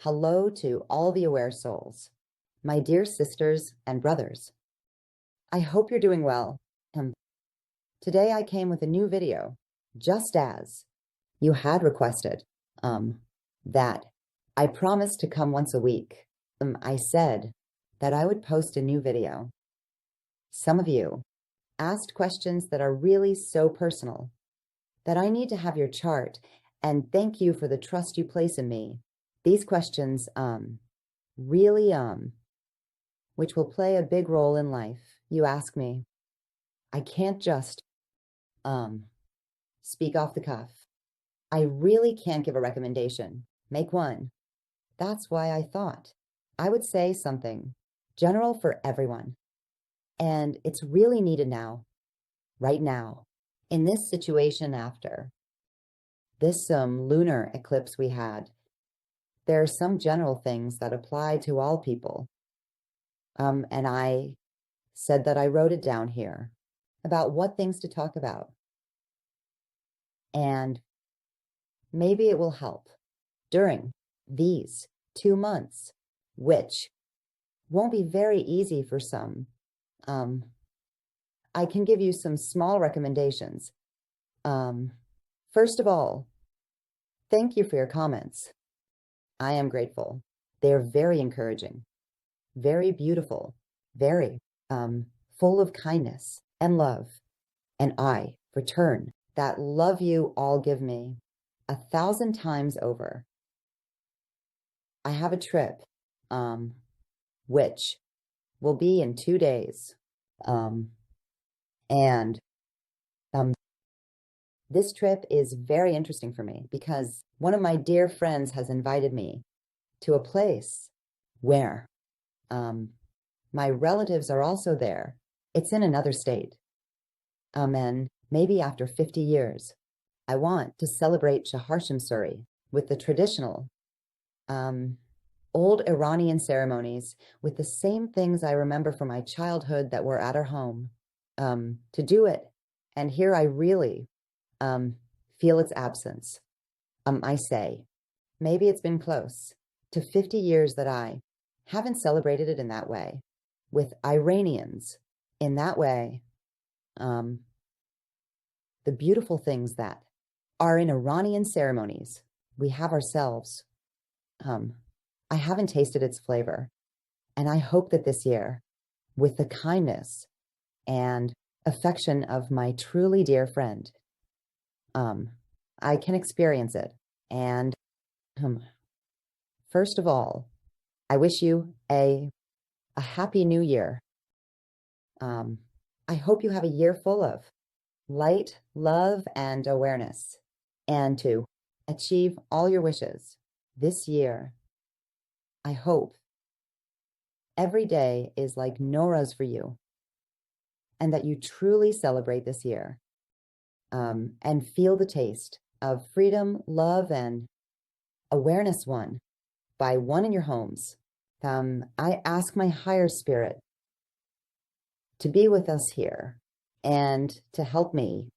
Hello to all the aware souls, my dear sisters and brothers. I hope you're doing well. Today I came with a new video, just as you had requested that I promised to come once a week. I said that I would post a new video. Some of you asked questions that are really so personal that I need to have your chart, and thank you for the trust you place in me. These questions really which will play a big role in life. You ask me. I can't just speak off the cuff. I really can't give a recommendation. Make one. That's why I thought I would say something general for everyone. And it's really needed now, right now, in this situation after this lunar eclipse we had. There are some general things that apply to all people. And I said that I wrote it down here about what things to talk about. And maybe it will help during these 2 months, which won't be very easy for some. I can give you some small recommendations. First of all, thank you for your comments. I am grateful. They're very encouraging, very beautiful, very full of kindness and love. And I return that love you all give me 1,000 times over. I have a trip, which will be in 2 days. This trip is very interesting for me because one of my dear friends has invited me to a place where my relatives are also there. It's in another state. And maybe after 50 years, I want to celebrate Shahar Shamsuri with the traditional old Iranian ceremonies with the same things I remember from my childhood that were at our home, to do it. And here I really feel its absence. I say, maybe it's been close to 50 years that I haven't celebrated it in that way, with Iranians in that way. The beautiful things that are in Iranian ceremonies, we have ourselves. I haven't tasted its flavor. And I hope that this year, with the kindness and affection of my truly dear friend, I can experience it. And first of all, I wish you a happy new year. I hope you have a year full of light, love, and awareness, and to achieve all your wishes this year. I hope every day is like Nora's for you, and that you truly celebrate this year, and feel the taste of freedom, love, and awareness won by one in your homes. I ask my higher spirit to be with us here and to help me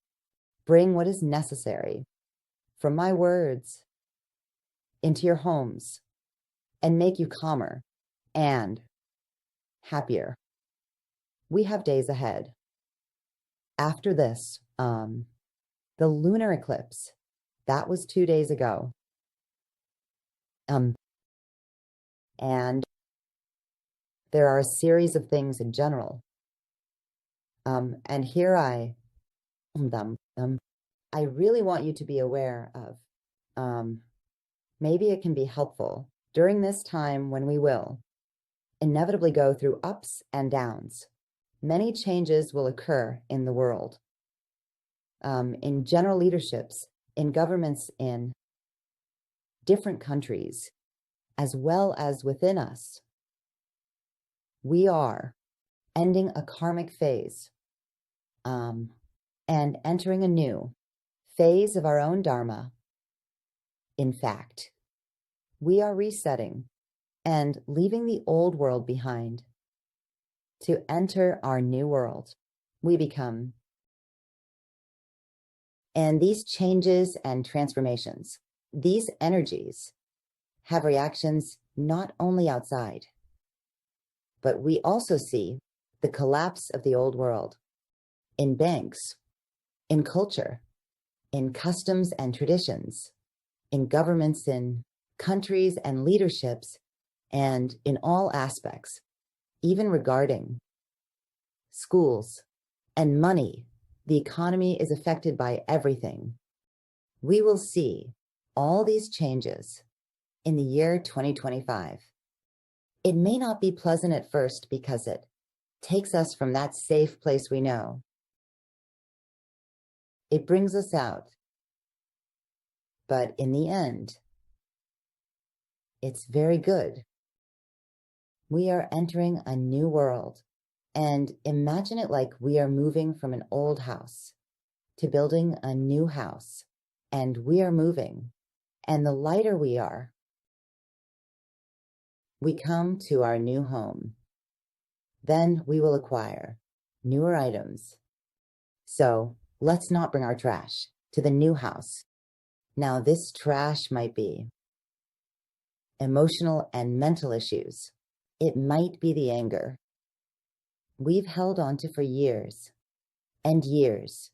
bring what is necessary from my words into your homes and make you calmer and happier. We have days ahead. After this, the lunar eclipse, that was 2 days ago. And there are a series of things in general. And here I really want you to be aware of, maybe it can be helpful during this time when we will inevitably go through ups and downs. Many changes will occur in the world, in general leaderships, in governments, in different countries, as well as within us. We are ending a karmic phase, and entering a new phase of our own dharma. In fact, we are resetting and leaving the old world behind to enter our new world. We become. And these changes and transformations, these energies have reactions not only outside, but we also see the collapse of the old world in banks, in culture, in customs and traditions, in governments, in countries and leaderships, and in all aspects, even regarding schools and money. The economy is affected by everything. We will see all these changes in the year 2025. It may not be pleasant at first because it takes us from that safe place we know. It brings us out. But in the end, it's very good. We are entering a new world, and imagine it like we are moving from an old house to building a new house, and we are moving, and the lighter we are, we come to our new home. Then we will acquire newer items. So let's not bring our trash to the new house. Now, this trash might be emotional and mental issues. It might be the anger we've held on to for years and years.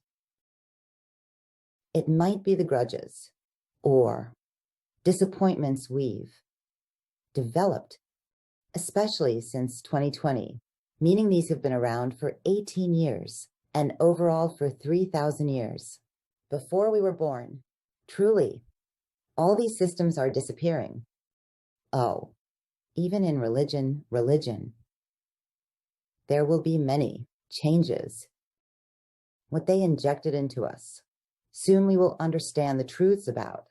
It might be the grudges or disappointments we've developed, especially since 2020, meaning these have been around for 18 years and overall for 3,000 years. Before we were born, truly, all these systems are disappearing. Oh, even in religion, there will be many changes. What they injected into us. Soon we will understand the truths about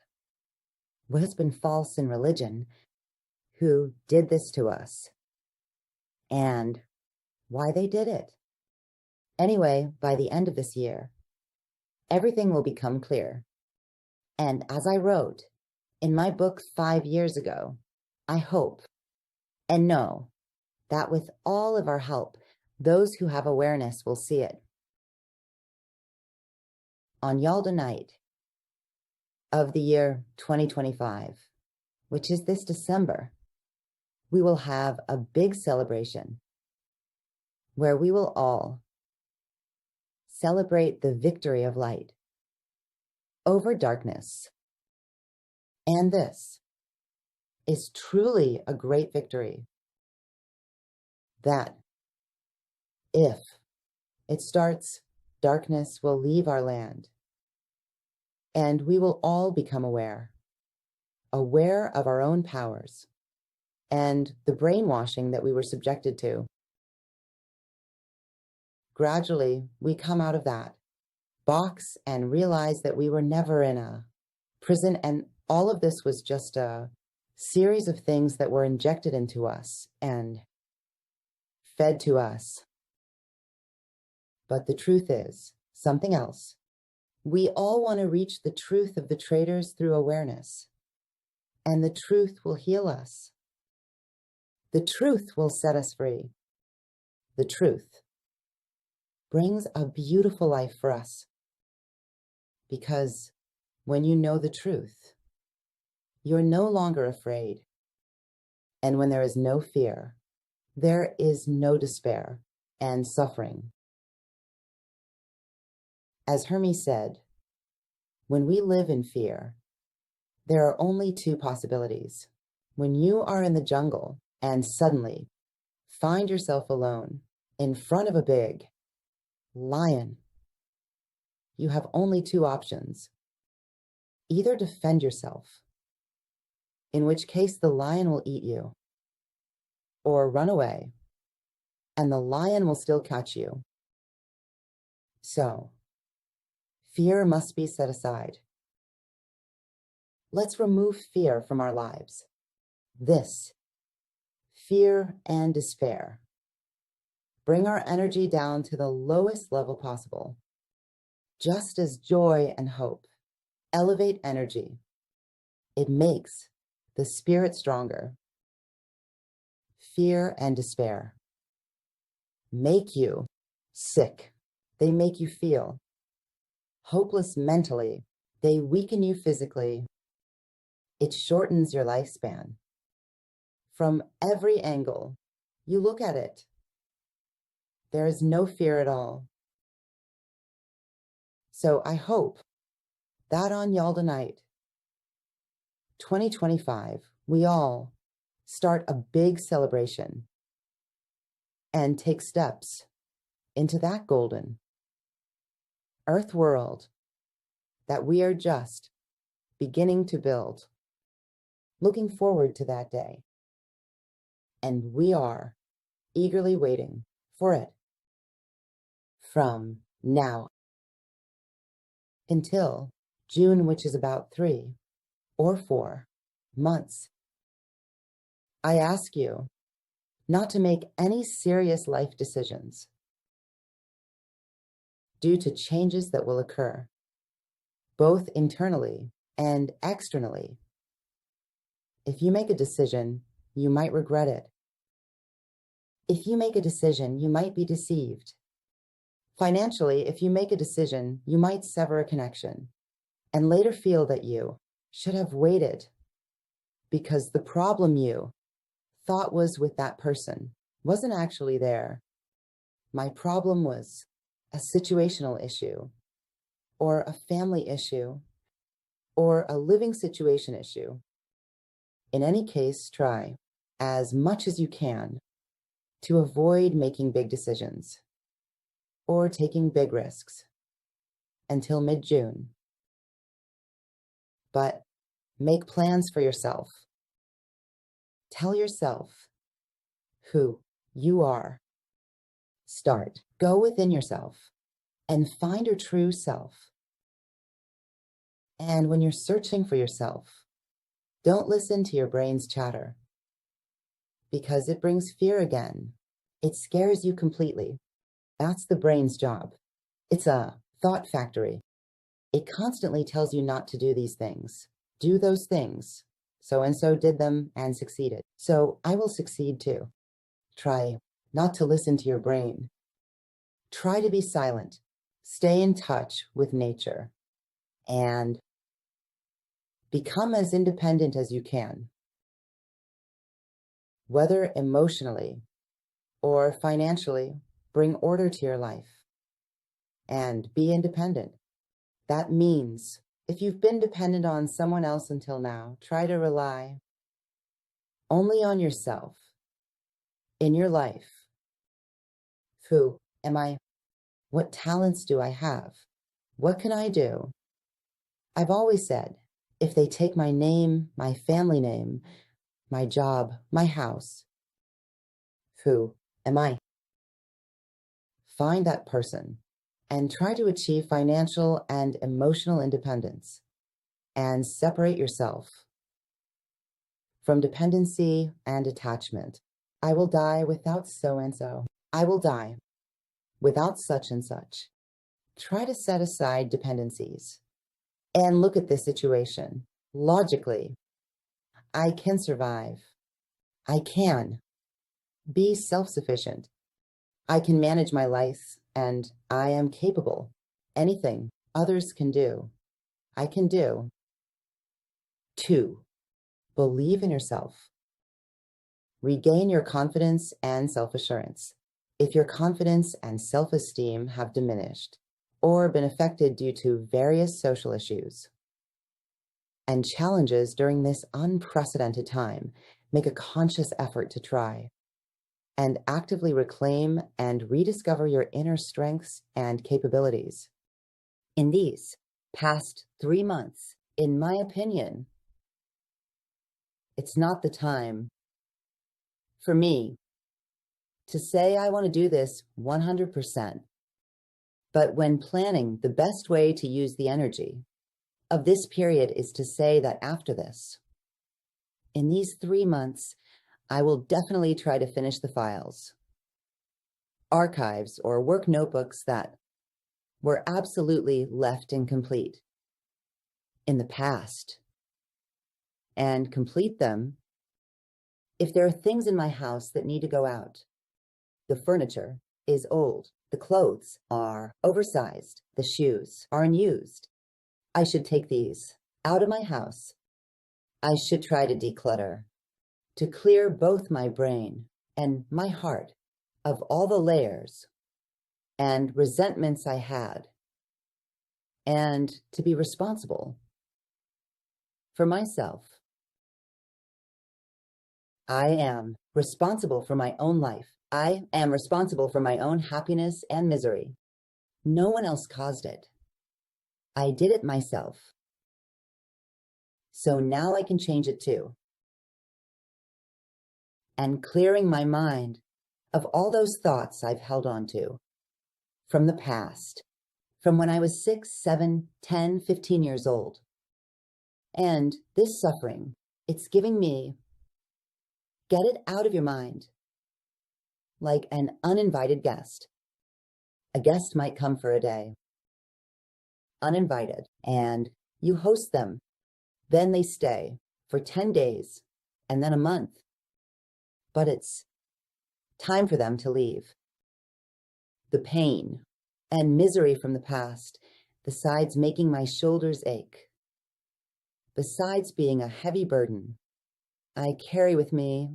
what has been false in religion, who did this to us, and why they did it. Anyway, by the end of this year, everything will become clear. And as I wrote in my book 5 years ago, I hope and know that with all of our help, those who have awareness will see it. On Yalda night of the year 2025, which is this December, we will have a big celebration where we will all celebrate the victory of light over darkness. And this is truly a great victory that if it starts, darkness will leave our land and we will all become aware of our own powers and the brainwashing that we were subjected to. Gradually, we come out of that box and realize that we were never in a prison, and all of this was just a series of things that were injected into us and fed to us. But the truth is something else. We all want to reach the truth of the traitors through awareness, and the truth will heal us. The truth will set us free. The truth brings a beautiful life for us, because when you know the truth, you're no longer afraid. And when there is no fear, there is no despair and suffering. As Hermes said, when we live in fear, there are only two possibilities. When you are in the jungle and suddenly find yourself alone in front of a big lion, you have only two options. Either defend yourself, in which case the lion will eat you, or run away, and the lion will still catch you. So, fear must be set aside. Let's remove fear from our lives. This, fear and despair. Bring our energy down to the lowest level possible. Just as joy and hope elevate energy, it makes the spirit stronger. Fear and despair make you sick. They make you feel hopeless mentally. They weaken you physically. It shortens your lifespan. From every angle you look at it, there is no fear at all. So I hope that on Yalda night, 2025, we all start a big celebration and take steps into that golden earth world that we are just beginning to build. Looking forward to that day. And we are eagerly waiting for it. From now until June, which is about 3 or 4 months, I ask you not to make any serious life decisions due to changes that will occur, both internally and externally. If you make a decision, you might regret it. If you make a decision, you might be deceived. Financially, if you make a decision, you might sever a connection and later feel that you should have waited because the problem you thought was with that person wasn't actually there. My problem was a situational issue, or a family issue, or a living situation issue. In any case, try as much as you can to avoid making big decisions or taking big risks until mid-June. But make plans for yourself. Tell yourself who you are. Start. Go within yourself and find your true self. And when you're searching for yourself, don't listen to your brain's chatter because it brings fear again. It scares you completely. That's the brain's job. It's a thought factory. It constantly tells you not to do these things. Do those things. So-and-so did them and succeeded. So I will succeed too. Try not to listen to your brain. Try to be silent. Stay in touch with nature and become as independent as you can. Whether emotionally or financially, bring order to your life and be independent. That means if you've been dependent on someone else until now, try to rely only on yourself in your life. Who am I? What talents do I have? What can I do? I've always said, if they take my name, my family name, my job, my house, who am I? Find that person and try to achieve financial and emotional independence and separate yourself from dependency and attachment. I will die without so-and-so. I will die without such and such. Try to set aside dependencies and look at this situation logically. I can survive. I can be self-sufficient. I can manage my life and I am capable. Anything others can do, I can do. 2, believe in yourself. Regain your confidence and self-assurance. If your confidence and self-esteem have diminished or been affected due to various social issues and challenges during this unprecedented time, make a conscious effort to try and actively reclaim and rediscover your inner strengths and capabilities. In these past 3 months, in my opinion, it's not the time for me to say I want to do this 100%. But when planning, the best way to use the energy of this period is to say that after this, in these 3 months, I will definitely try to finish the files, archives, or work notebooks that were absolutely left incomplete in the past, and complete them. If there are things in my house that need to go out, the furniture is old, the clothes are oversized, the shoes are unused, I should take these out of my house I should try to declutter, to clear both my brain and my heart of all the layers and resentments I had, and to be responsible for myself. I am responsible for my own life. I am responsible for my own happiness and misery. No one else caused it. I did it myself. So now I can change it too. And clearing my mind of all those thoughts I've held on to from the past, from when I was 6, 7, 10, 15 years old. And this suffering, it's giving me, get it out of your mind, like an uninvited guest. A guest might come for a day, uninvited, and you host them. Then they stay for 10 days and then a month. But it's time for them to leave. The pain and misery from the past, besides making my shoulders ache, besides being a heavy burden I carry with me,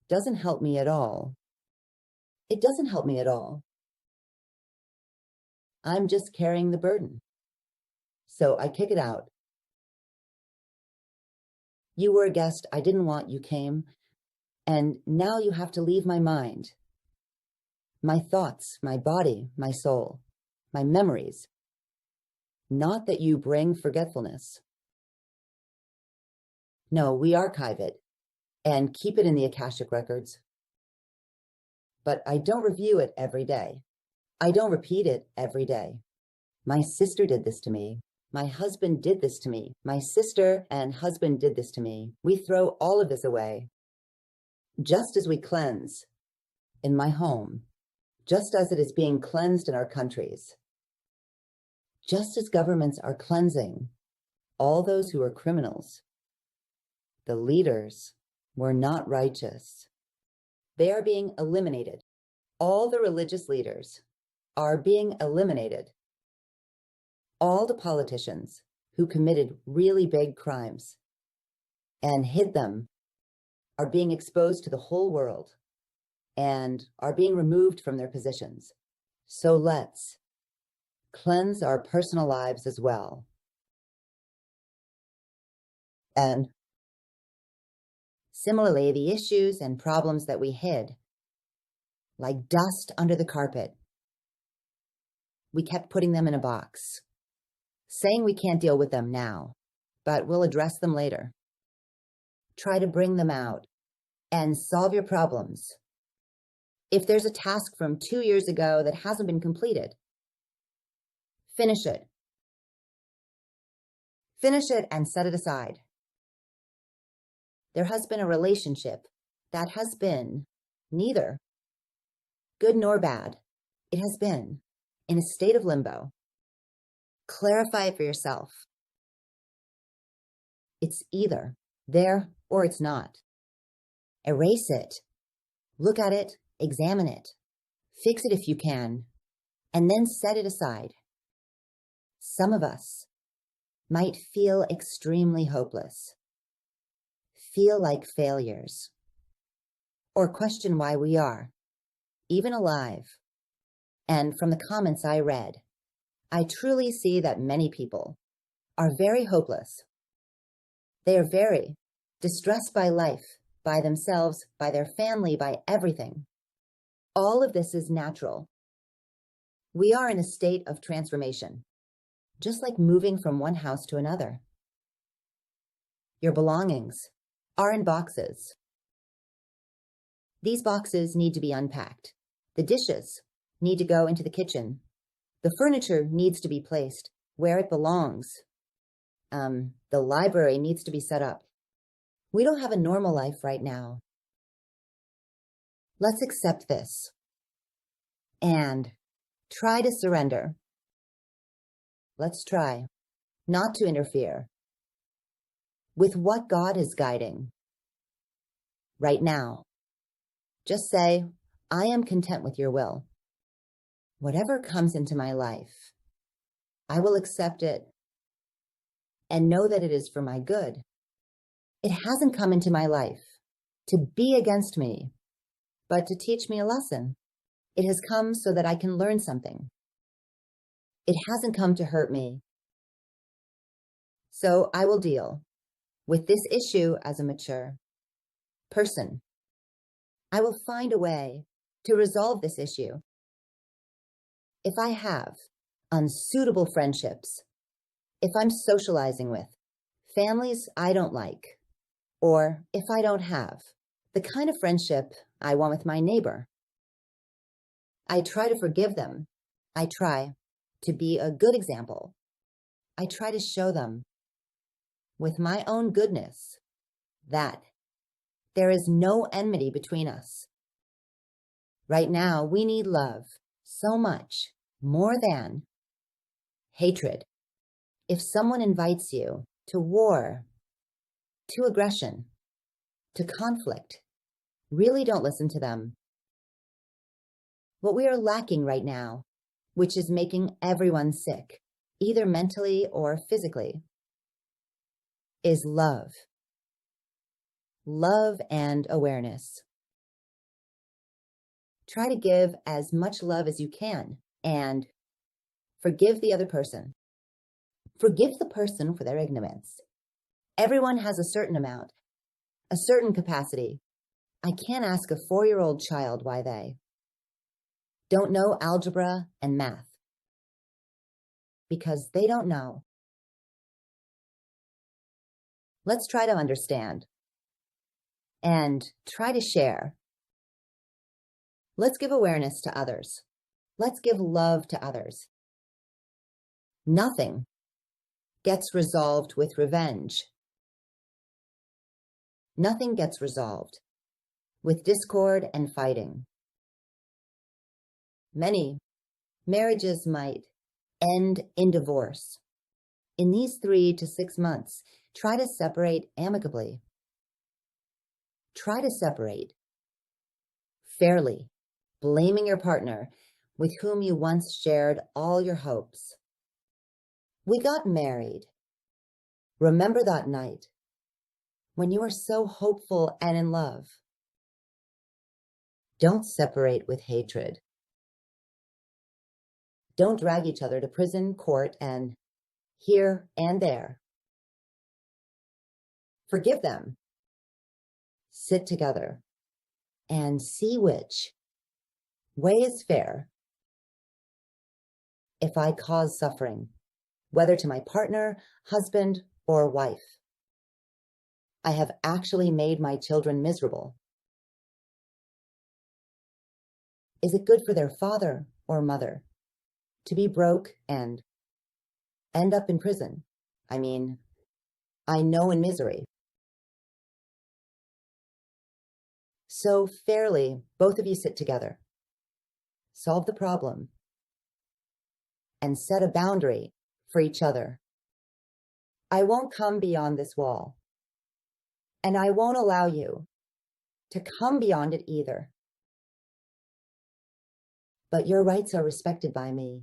doesn't help me at all. It doesn't help me at all. I'm just carrying the burden. So I kick it out. You were a guest I didn't want, you came, and now you have to leave my mind, my thoughts, my body, my soul, my memories. Not that you bring forgetfulness. No, we archive it and keep it in the Akashic records. But I don't review it every day. I don't repeat it every day. My sister did this to me. My husband did this to me. My sister and husband did this to me. We throw all of this away. Just as we cleanse in my home, just as it is being cleansed in our countries, just as governments are cleansing all those who are criminals, the leaders were not righteous. They are being eliminated. All the religious leaders are being eliminated. All the politicians who committed really big crimes and hid them are being exposed to the whole world and are being removed from their positions. So let's cleanse our personal lives as well. And similarly, the issues and problems that we hid, like dust under the carpet, we kept putting them in a box, saying we can't deal with them now, but we'll address them later. Try to bring them out and solve your problems. If there's a task from 2 years ago that hasn't been completed, finish it. Finish it and set it aside. There has been a relationship that has been neither good nor bad. It has been in a state of limbo. Clarify it for yourself. It's either there or it's not. Erase it. Look at it. Examine it. Fix it if you can. And then set it aside. Some of us might feel extremely hopeless. Feel like failures. Or question why we are even alive. And from the comments I read, I truly see that many people are very hopeless. They are very distressed by life, by themselves, by their family, by everything. All of this is natural. We are in a state of transformation, just like moving from one house to another. Your belongings are in boxes. These boxes need to be unpacked. The dishes need to go into the kitchen. The furniture needs to be placed where it belongs. The library needs to be set up. We don't have a normal life right now. Let's accept this and try to surrender. Let's try not to interfere with what God is guiding right now. Just say, I am content with your will. Whatever comes into my life, I will accept it and know that it is for my good It hasn't come into my life to be against me, but to teach me a lesson. It has come so that I can learn something. It hasn't come to hurt me. So I will deal with this issue as a mature person. I will find a way to resolve this issue. If I have unsuitable friendships, if I'm socializing with families I don't like, or if I don't have the kind of friendship I want with my neighbor, I try to forgive them. I try to be a good example. I try to show them with my own goodness that there is no enmity between us. Right now, we need love so much more than hatred. If someone invites you to war, to aggression, to conflict, really don't listen to them. What we are lacking right now, which is making everyone sick, either mentally or physically, is love. Love and awareness. Try to give as much love as you can and forgive the other person. Forgive the person for their ignorance. Everyone has a certain amount, a certain capacity. I can't ask a 4-year-old child why they don't know algebra and math, because they don't know. Let's try to understand and try to share. Let's give awareness to others. Let's give love to others. Nothing gets resolved with revenge. Nothing gets resolved with discord and fighting. Many marriages might end in divorce. In these 3 to 6 months, try to separate amicably. Try to separate fairly, blaming your partner with whom you once shared all your hopes. We got married. Remember that night when you were so hopeful and in love. Don't separate with hatred. Don't drag each other to prison, court, and here and there. Forgive them. Sit together and see which way is fair. If I cause suffering, whether to my partner, husband, or wife, I have actually made my children miserable. Is it good for their father or mother to be broke and end up in prison? I mean, I know in misery. So fairly, both of you sit together, solve the problem, and set a boundary for each other. I won't come beyond this wall, and I won't allow you to come beyond it either. But your rights are respected by me.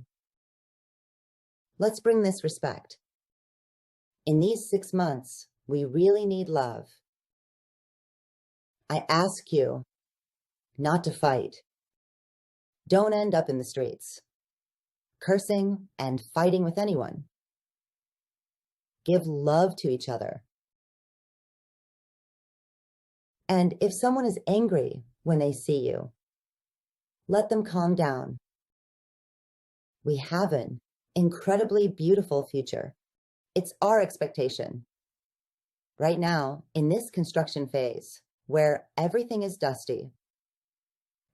Let's bring this respect. In these 6 months, we really need love. I ask you not to fight. Don't end up in the streets, cursing and fighting with anyone. Give love to each other. And if someone is angry when they see you, let them calm down. We have an incredibly beautiful future. It's our expectation. Right now, in this construction phase, where everything is dusty,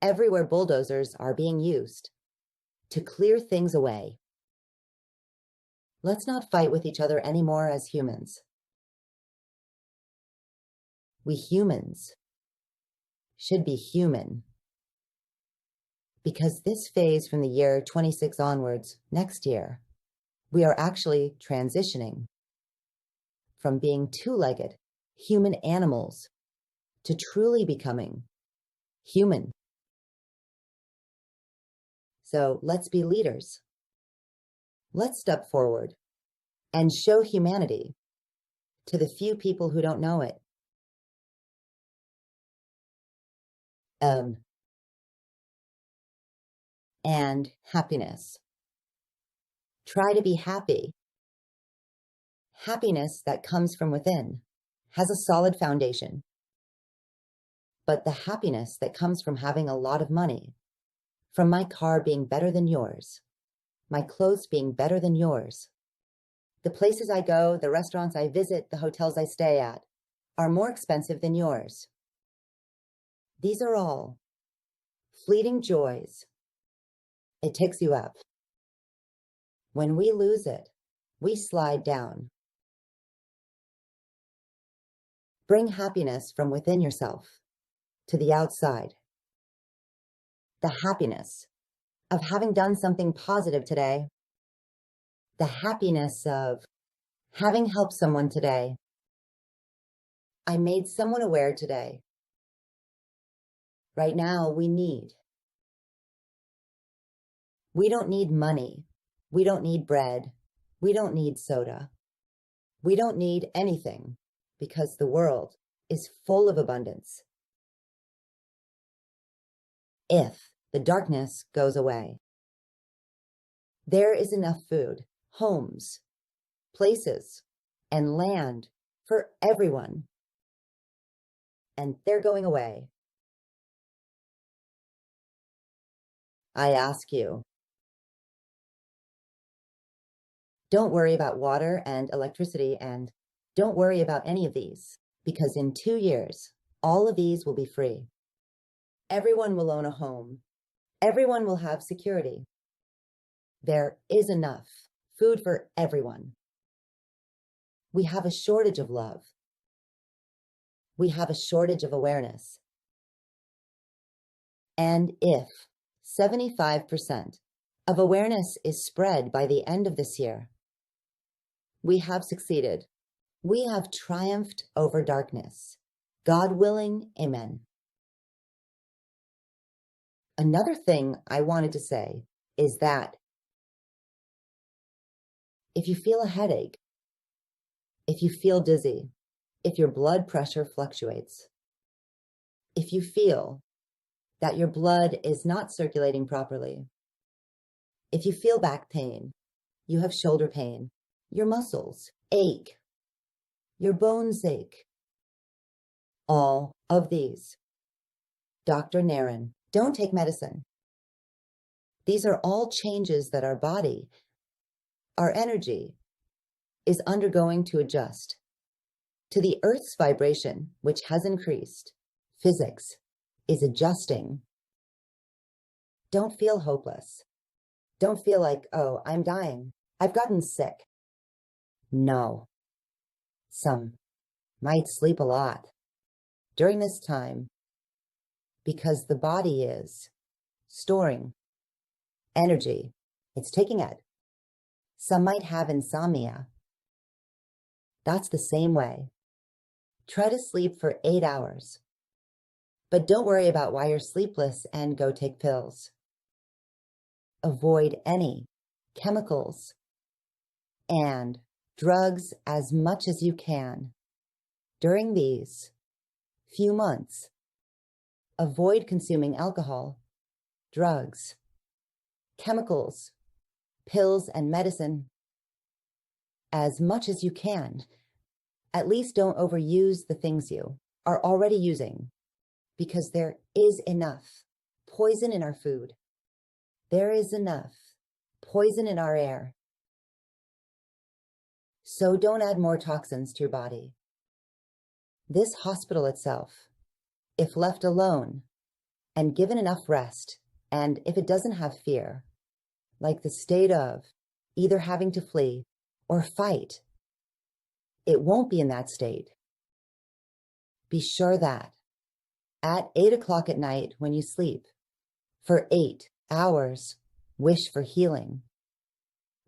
everywhere bulldozers are being used to clear things away. Let's not fight with each other anymore as humans. We humans should be human. Because this phase from the year 26 onwards, next year, we are actually transitioning from being two-legged human animals to truly becoming human. So let's be leaders. Let's step forward and show humanity to the few people who don't know it. Um, and happiness. Try to be happy. Happiness that comes from within has a solid foundation. But the happiness that comes from having a lot of money, from my car being better than yours, my clothes being better than yours, the places I go, the restaurants I visit, the hotels I stay at, are more expensive than yours. These are all fleeting joys. It takes you up. When we lose it, we slide down. Bring happiness from within yourself to the outside. The happiness of having done something positive today. The happiness of having helped someone today. I made someone aware today. Right now, we don't need money. We don't need bread. We don't need soda. We don't need anything because the world is full of abundance. If the darkness goes away, there is enough food, homes, places, and land for everyone. And they're going away. I ask you, don't worry about water and electricity, and don't worry about any of these, because in 2 years, all of these will be free. Everyone will own a home. Everyone will have security. There is enough food for everyone. We have a shortage of love. We have a shortage of awareness. And if 75% of awareness is spread by the end of this year, we have succeeded. We have triumphed over darkness. God willing, amen. Another thing I wanted to say is that if you feel a headache, if you feel dizzy, if your blood pressure fluctuates, if you feel that your blood is not circulating properly, if you feel back pain, you have shoulder pain, your muscles ache, your bones ache, all of these, Dr. Naren, don't take medicine. These are all changes that our body, our energy, is undergoing to adjust to the Earth's vibration, which has increased. Physics is adjusting. Don't feel hopeless. Don't feel like, oh, I'm dying. I've gotten sick. No. Some might sleep a lot during this time because the body is storing energy. It's taking it. Some might have insomnia. That's the same way. Try to sleep for 8 hours. But don't worry about why you're sleepless and go take pills. Avoid any chemicals and drugs as much as you can during these few months. Avoid consuming alcohol, drugs, chemicals, pills, and medicine as much as you can. At least don't overuse the things you are already using, because there is enough poison in our food. There is enough poison in our air. So don't add more toxins to your body. This hospital itself, if left alone and given enough rest, and if it doesn't have fear, like the state of either having to flee or fight, it won't be in that state. Be sure that at 8 o'clock at night when you sleep, for 8 hours, wish for healing.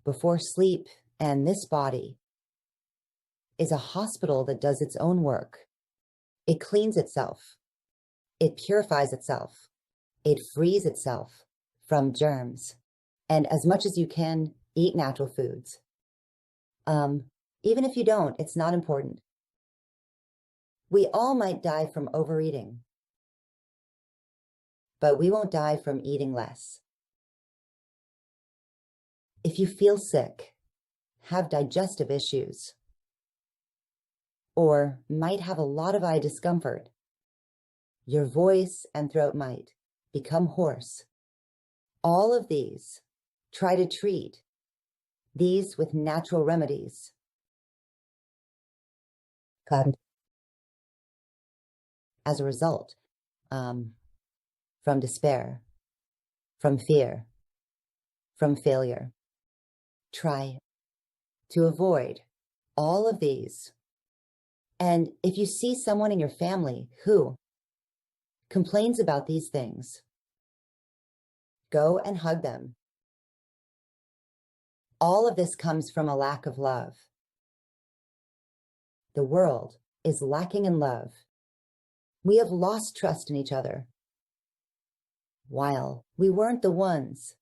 Before sleep and this body is a hospital that does its own work. It cleans itself. It purifies itself. It frees itself from germs. And as much as you can, eat natural foods. Even if you don't, it's not important. We all might die from overeating. but we won't die from eating less. If you feel sick, have digestive issues, or might have a lot of eye discomfort, your voice and throat might become hoarse. All of these, try to treat these with natural remedies. As a result, from despair, from fear, from failure. Try to avoid all of these. And if you see someone in your family who complains about these things, go and hug them. All of this comes from a lack of love. The world is lacking in love. We have lost trust in each other. While we weren't the ones,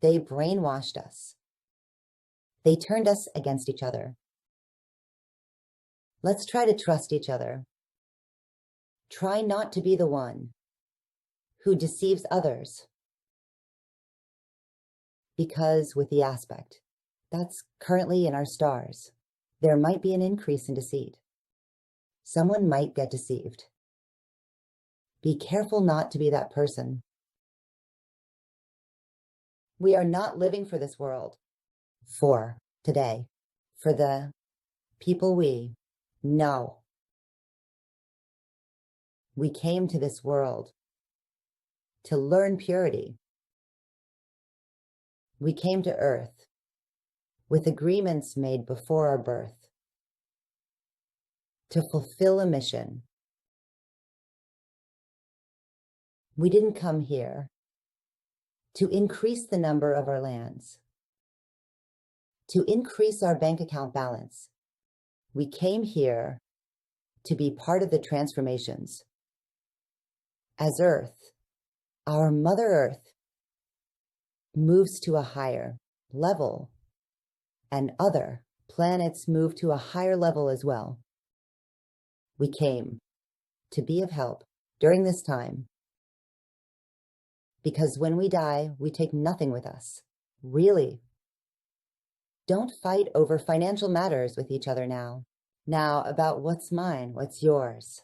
they brainwashed us. They turned us against each other. Let's try to trust each other. Try not to be the one who deceives others. Because with the aspect that's currently in our stars, there might be an increase in deceit. Someone might get deceived. Be careful not to be that person. We are not living for this world, for today, for the people we know. We came to this world to learn purity. We came to Earth with agreements made before our birth to fulfill a mission. We didn't come here to increase the number of our lands, to increase our bank account balance. We came here to be part of the transformations. As Earth, our Mother Earth, moves to a higher level, and other planets move to a higher level as well. We came to be of help during this time, because when we die, we take nothing with us. Really. Don't fight over financial matters with each other now. Now about what's mine, what's yours,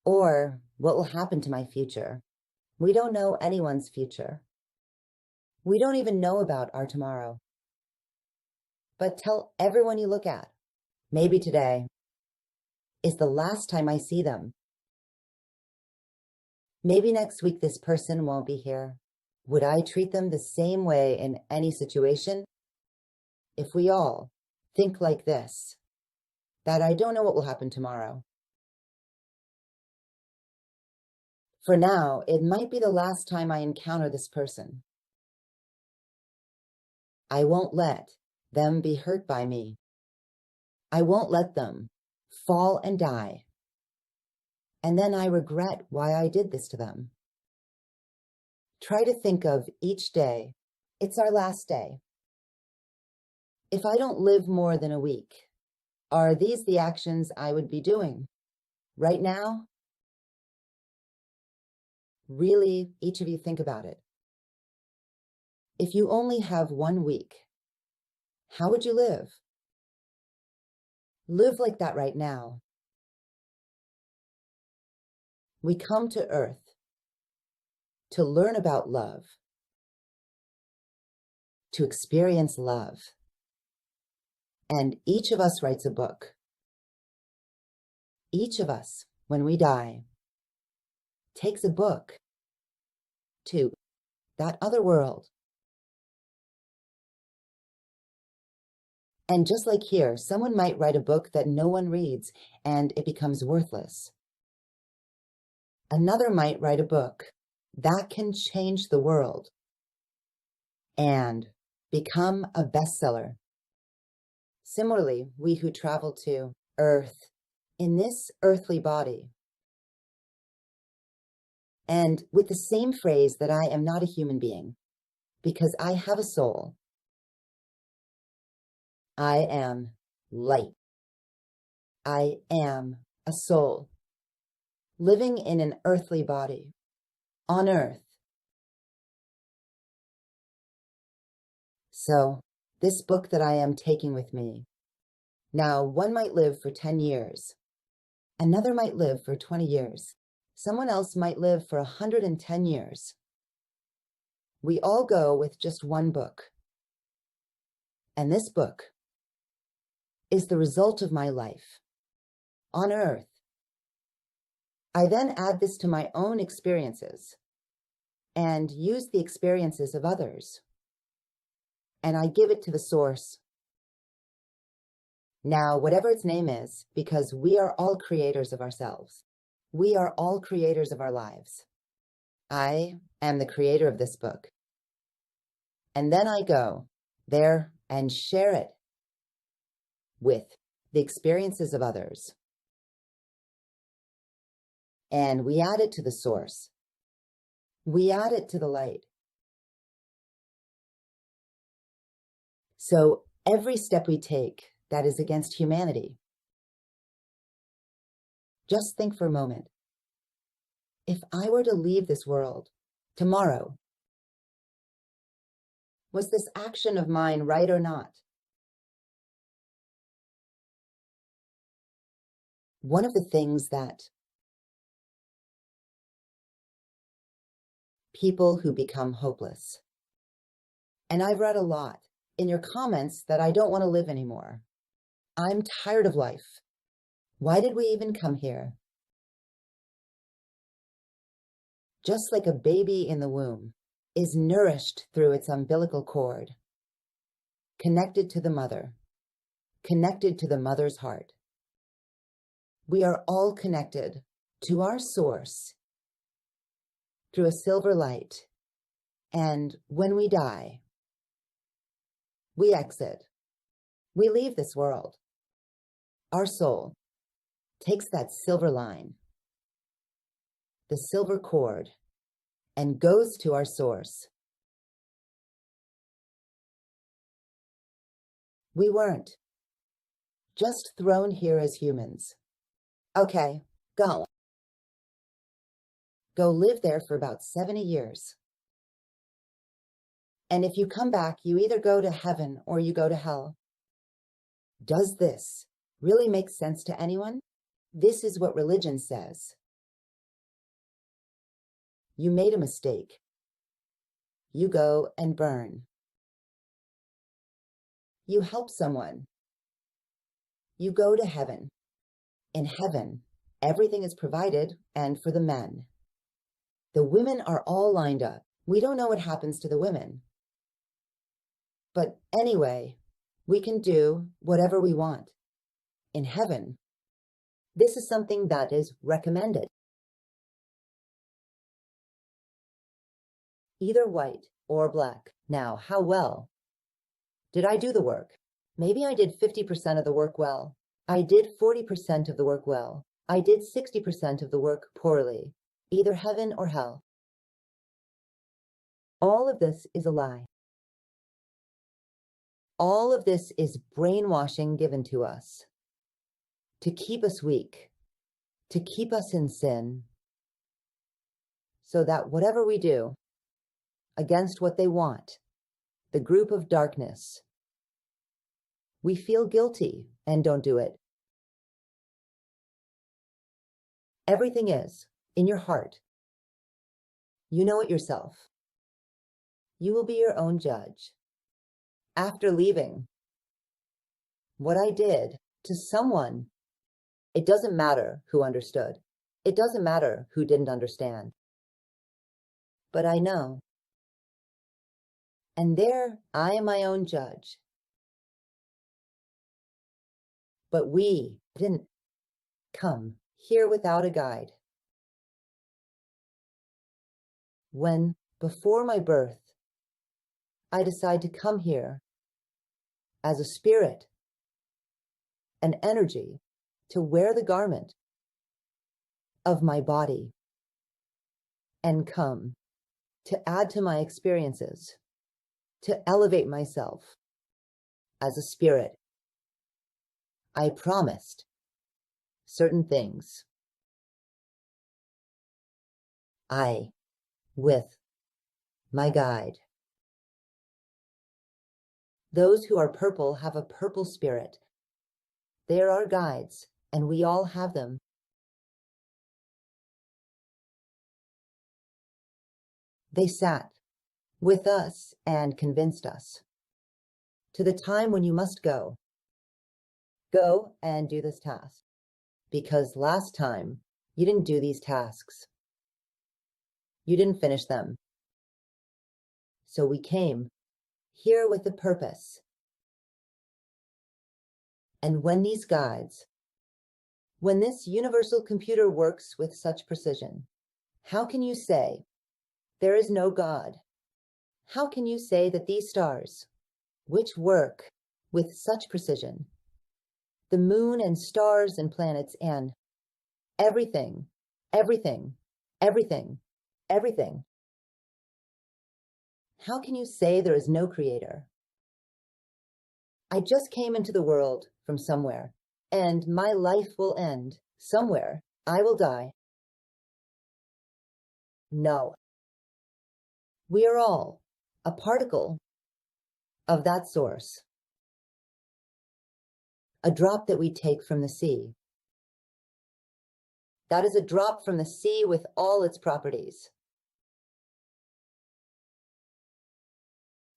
or what will happen to my future. We don't know anyone's future. We don't even know about our tomorrow. But tell everyone you look at, maybe today is the last time I see them. Maybe next week this person won't be here. Would I treat them the same way in any situation? If we all think like this, that I don't know what will happen tomorrow. For now, it might be the last time I encounter this person. I won't let them be hurt by me. I won't let them fall and die. And then I regret why I did this to them. Try to think of each day. It's our last day. If I don't live more than a week, are these the actions I would be doing right now? Really, each of you think about it. If you only have 1 week, how would you live? Live like that right now. We come to Earth to learn about love, to experience love. And each of us writes a book. Each of us, when we die, takes a book to that other world. And just like here, someone might write a book that no one reads and it becomes worthless. Another might write a book that can change the world and become a bestseller. Similarly, we who travel to Earth in this earthly body, and with the same phrase that I am not a human being, because I have a soul. I am light. I am a soul living in an earthly body. on earth. So, this book that I am taking with me. Now, one might live for 10 years. Another might live for 20 years. Someone else might live for 110 years. We all go with just one book. And this book is the result of my life on earth. I then add this to my own experiences and use the experiences of others. And I give it to the source. Now, whatever its name is, because we are all creators of ourselves. We are all creators of our lives. I am the creator of this book. And then I go there and share it with the experiences of others. And we add it to the source. We add it to the light. So every step we take that is against humanity, just think for a moment. If I were to leave this world tomorrow, was this action of mine right or not? One of the things that people who become hopeless, and I've read a lot in your comments that I don't want to live anymore. I'm tired of life. Why did we even come here? Just like a baby in the womb is nourished through its umbilical cord, connected to the mother, connected to the mother's heart. We are all connected to our source through a silver light. And when we die, we exit. We leave this world. Our soul takes that silver line, the silver cord, and goes to our source. We weren't just thrown here as humans. Okay, go. Go live there for about 70 years. And if you come back, you either go to heaven or you go to hell. Does this really make sense to anyone? This is what religion says. You made a mistake. You go and burn. You help someone. You go to heaven. In heaven, everything is provided, and for the men. The women are all lined up. We don't know what happens to the women. But anyway, we can do whatever we want. In heaven, this is something that is recommended. Either white or black. Now, how well did I do the work? Maybe I did 50% of the work well. I did 40% of the work well. I did 60% of the work poorly. Either heaven or hell. All of this is a lie. All of this is brainwashing given to us to keep us weak, to keep us in sin, so that whatever we do against what they want, the group of darkness, we feel guilty and don't do it. Everything is in your heart. You know it yourself. You will be your own judge. After leaving, what I did to someone, it doesn't matter who understood. It doesn't matter who didn't understand. But I know. And there, I am my own judge. But we didn't come here without a guide. When, before my birth, I decide to come here as a spirit, an energy, to wear the garment of my body and come to add to my experiences, to elevate myself as a spirit. I promised certain things. I with my guide. Those who are purple have a purple spirit. They are our guides, and we all have them. They sat with us and convinced us to the time when you must go. Go and do this task, because last time you didn't do these tasks. You didn't finish them. So we came here with a purpose. And when these guides, when this universal computer works with such precision, how can you say there is no God? How can you say that these stars, which work with such precision, the moon and stars and planets and everything, everything, everything, everything, how can you say there is no creator? I just came into the world from somewhere, and my life will end somewhere. I will die. No. We are all a particle of that source, a drop that we take from the sea. That is a drop from the sea with all its properties.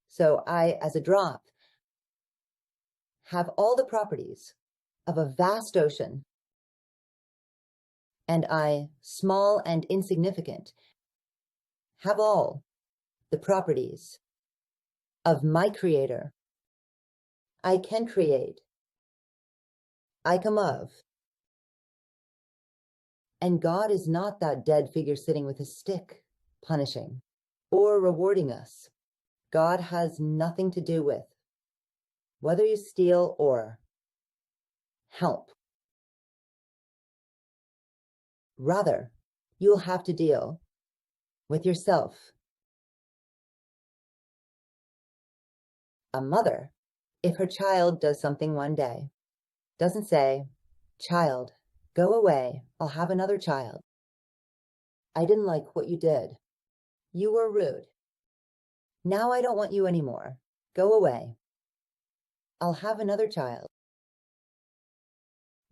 So I, as a drop, have all the properties of a vast ocean, and I, small and insignificant, have all the properties of my creator. I can create. I come of. And God is not that dead figure sitting with a stick, punishing or rewarding us. God has nothing to do with whether you steal or help. Rather, you'll have to deal with yourself. A mother, if her child does something one day, doesn't say, "Child, go away, I'll have another child. I didn't like what you did. You were rude. Now I don't want you anymore. Go away. I'll have another child."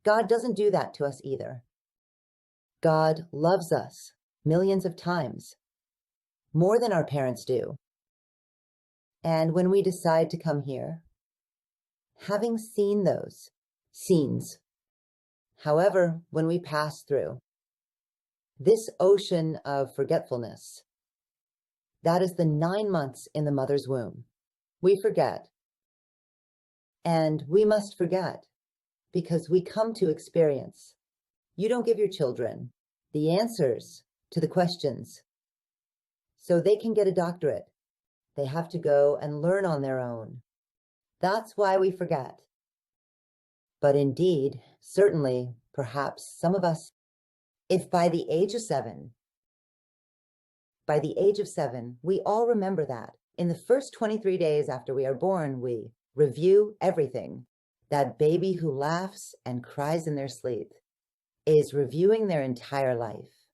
God doesn't do that to us either. God loves us millions of times, more than our parents do. And when we decide to come here, having seen those scenes, however, when we pass through this ocean of forgetfulness, that is the 9 months in the mother's womb, we forget. And we must forget because we come to experience. You don't give your children the answers to the questions so they can get a doctorate. They have to go and learn on their own. That's why we forget. But indeed, certainly, perhaps some of us, if by the age of 7, we all remember that. In the first 23 days after we are born, we review everything. That baby who laughs and cries in their sleep is reviewing their entire life.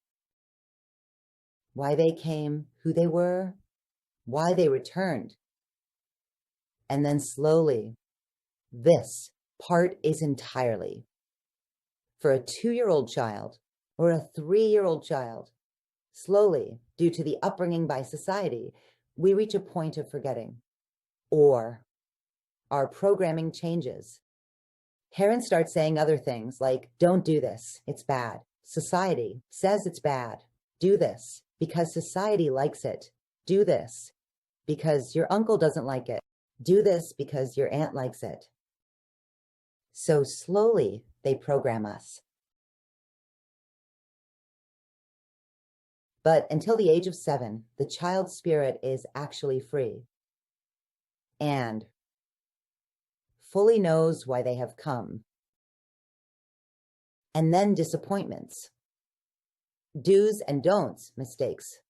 Why they came, who they were, why they returned. And then slowly, this part is entirely. For a 2-year-old child or a 3-year-old child, slowly, due to the upbringing by society, we reach a point of forgetting. Or our programming changes. Parents start saying other things like, "Don't do this, it's bad." Society says it's bad. Do this because society likes it. Do this because your uncle doesn't like it. Do this because your aunt likes it. So slowly they program us. But until the age of 7, the child's spirit is actually free and fully knows why they have come. And then disappointments, do's and don'ts, mistakes,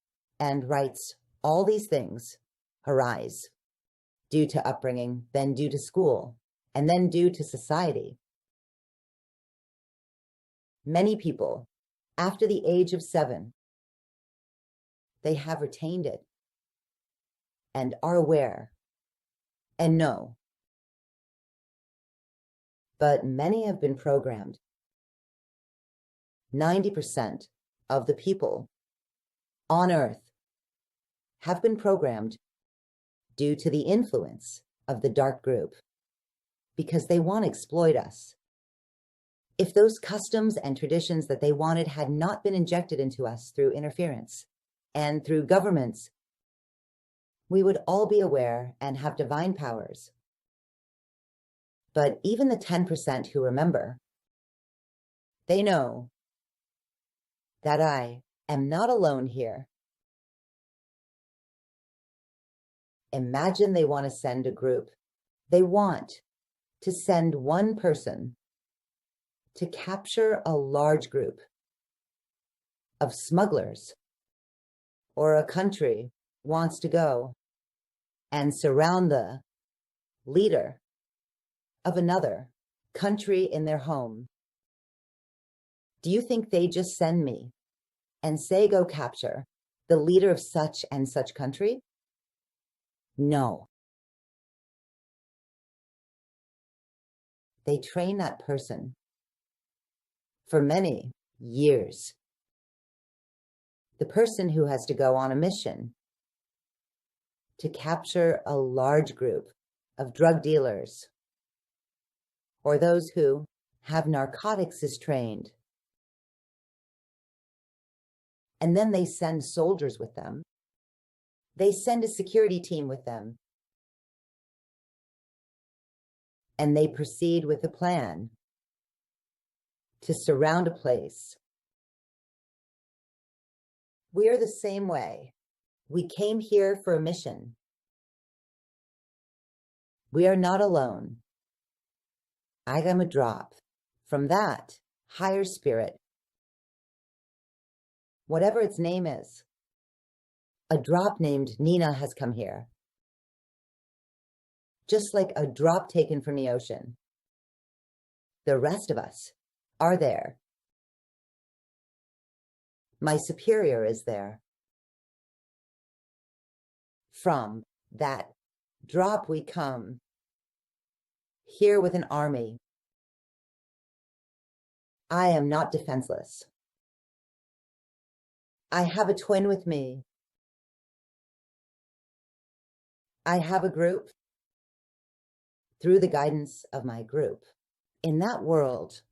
and rights, all these things arise due to upbringing, then due to school, and then due to society. Many people, after the age of 7, They have retained it and are aware and know. But many have been programmed. 90% of the people on Earth have been programmed due to the influence of the dark group because they want to exploit us. If those customs and traditions that they wanted had not been injected into us through interference and through governments, we would all be aware and have divine powers. But even the 10% who remember, they know that I am not alone here. Imagine they want to send a group. They want to send one person to capture a large group of smugglers, or a country wants to go and surround the leader of another country in their home. Do you think they just send me and say, go capture the leader of such and such country? No. They train that person for many years. The person who has to go on a mission to capture a large group of drug dealers or those who have narcotics is trained. And then they send soldiers with them. They send a security team with them. And they proceed with a plan to surround a place. We are the same way. We came here for a mission. We are not alone. I am a drop from that higher spirit, whatever its name is. A drop named Nina has come here, just like a drop taken from the ocean. The rest of us are there. My superior is there. From that drop we come, here with an army. I am not defenseless. I have a twin with me. I have a group. Through the guidance of my group, in that world,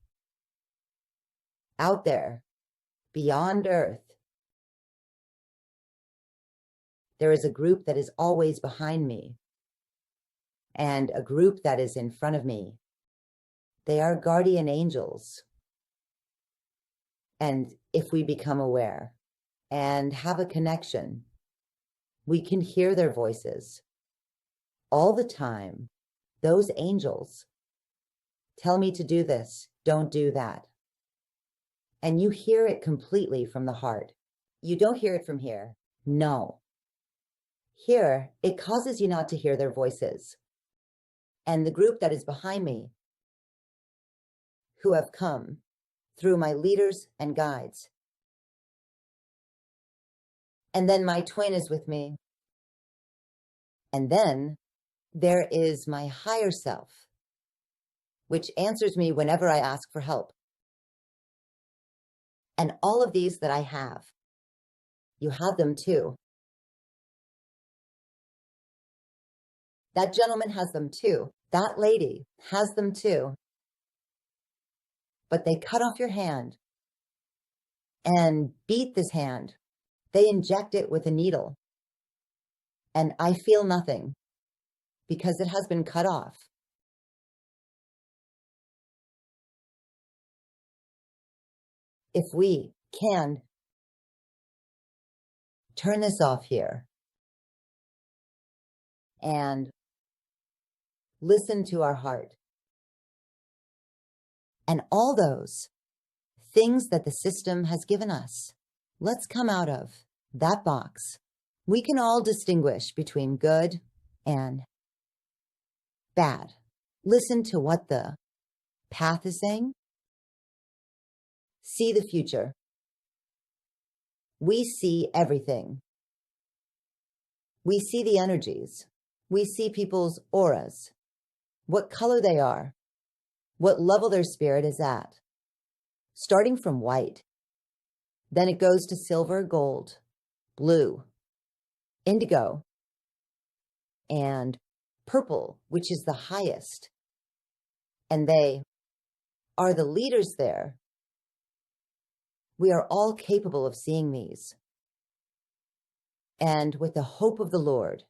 out there, beyond Earth, there is a group that is always behind me and a group that is in front of me. They are guardian angels. And if we become aware and have a connection, we can hear their voices all the time. Those angels tell me to do this, don't do that. And you hear it completely from the heart. You don't hear it from here. No. Here, it causes you not to hear their voices. And the group that is behind me, who have come through my leaders and guides. And then my twin is with me. And then there is my higher self, which answers me whenever I ask for help. And all of these that I have, you have them too. That gentleman has them too. That lady has them too. But they cut off your hand and beat this hand. They inject it with a needle. And I feel nothing because it has been cut off. If we can turn this off here and listen to our heart and all those things that the system has given us, let's come out of that box. We can all distinguish between good and bad. Listen to what the path is saying. See the future. We see everything. We see the energies. We see people's auras, what color they are, what level their spirit is at, starting from white. Then it goes to silver, gold, blue, indigo, and purple, which is the highest. And they are the leaders there. We are all capable of seeing these. And with the hope of the Lord,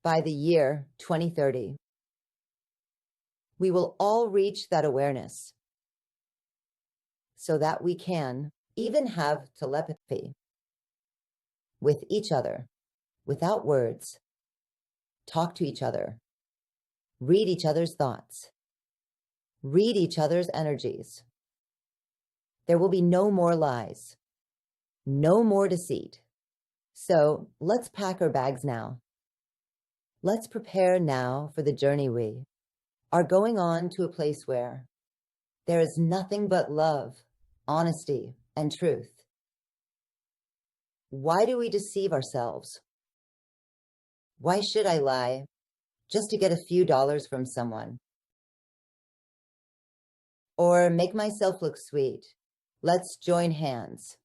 by the year 2030, we will all reach that awareness so that we can even have telepathy with each other, without words, talk to each other, read each other's thoughts, read each other's energies. There will be no more lies, no more deceit. So let's pack our bags now. Let's prepare now for the journey we are going on to a place where there is nothing but love, honesty, and truth. Why do we deceive ourselves? Why should I lie just to get a few dollars from someone? Or make myself look sweet? Let's join hands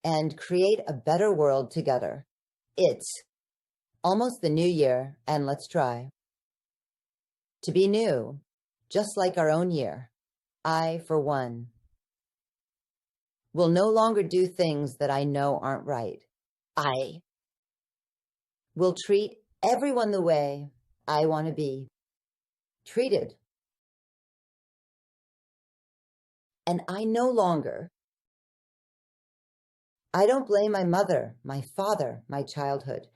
and create a better world together. It's almost the new year, and let's try to be new, just like our own year. I, for one, will no longer do things that I know aren't right. I will treat everyone the way I want to be treated. And I don't blame my mother, my father, my childhood,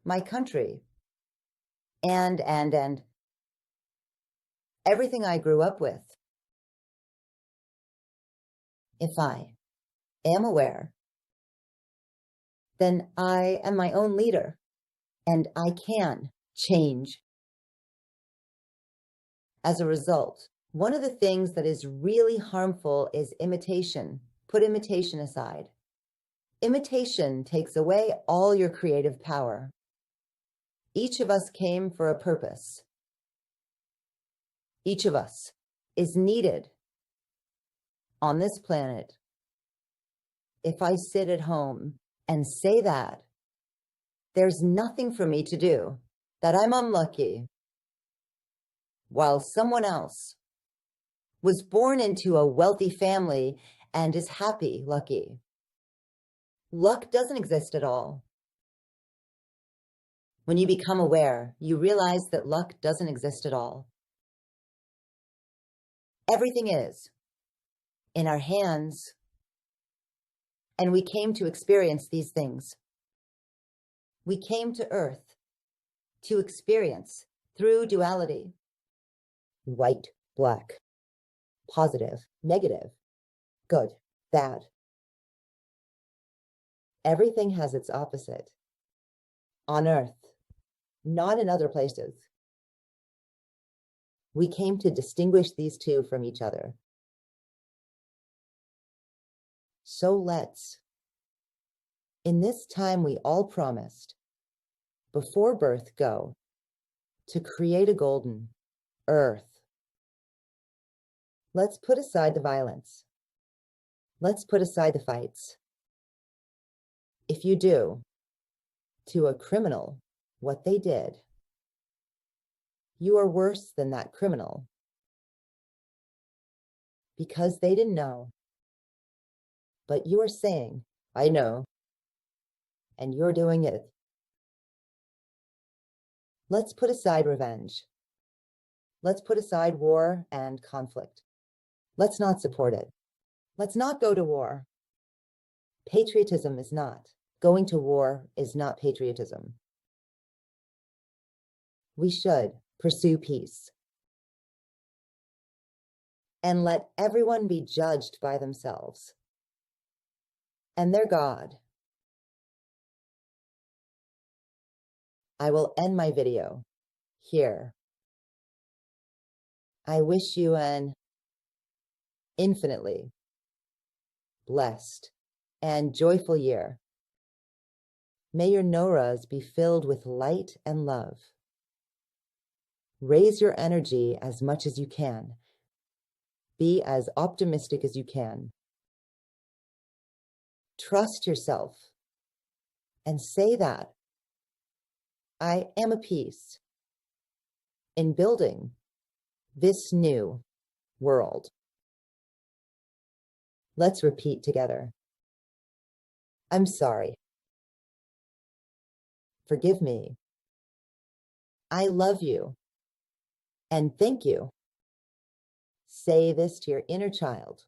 my country, and everything I grew up with. If I am aware, then I am my own leader, and I can change. As a result, one of the things that is really harmful is imitation. Put imitation aside. Imitation takes away all your creative power. Each of us came for a purpose. Each of us is needed on this planet. If I sit at home and say that there's nothing for me to do, that I'm unlucky, while someone else was born into a wealthy family and is happy, lucky. Luck doesn't exist at all. When you become aware, you realize that luck doesn't exist at all. Everything is in our hands, and we came to experience these things. We came to Earth to experience through duality. White, black, positive, negative, good, bad. Everything has its opposite. On Earth, not in other places. We came to distinguish these two from each other. So let's, in this time we all promised, before birth, go to create a golden Earth. Let's put aside the violence. Let's put aside the fights. If you do to a criminal what they did, you are worse than that criminal because they didn't know. But you are saying, I know, and you're doing it. Let's put aside revenge. Let's put aside war and conflict. Let's not support it. Let's not go to war. Patriotism is not. Going to war is not patriotism. We should pursue peace and let everyone be judged by themselves and their God. I will end my video here. I wish you an infinitely blessed and joyful year. May your noras be filled with light and love. Raise your energy as much as you can. Be as optimistic as you can. Trust yourself and say that I am a piece in building this new world. Let's repeat together. I'm sorry. Forgive me. I love you. And thank you. Say this to your inner child.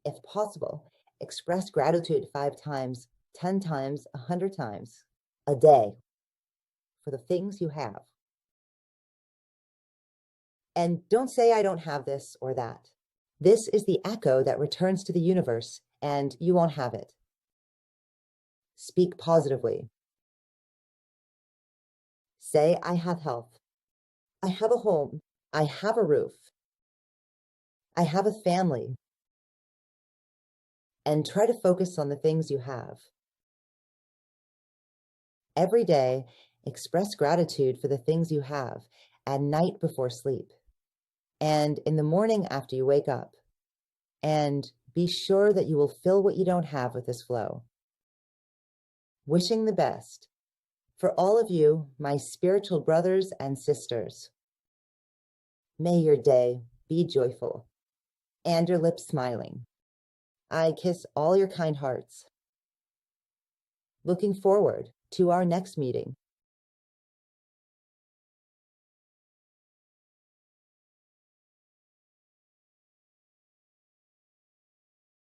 If possible, express gratitude 5 times, 10 times, 100 times a day for the things you have. And don't say I don't have this or that. This is the echo that returns to the universe, and you won't have it. Speak positively. Say, I have health. I have a home. I have a roof. I have a family. And try to focus on the things you have. Every day, express gratitude for the things you have at night before sleep and in the morning after you wake up. And be sure that you will fill what you don't have with this flow. Wishing the best for all of you, my spiritual brothers and sisters. May your day be joyful and your lips smiling. I kiss all your kind hearts. Looking forward to our next meeting.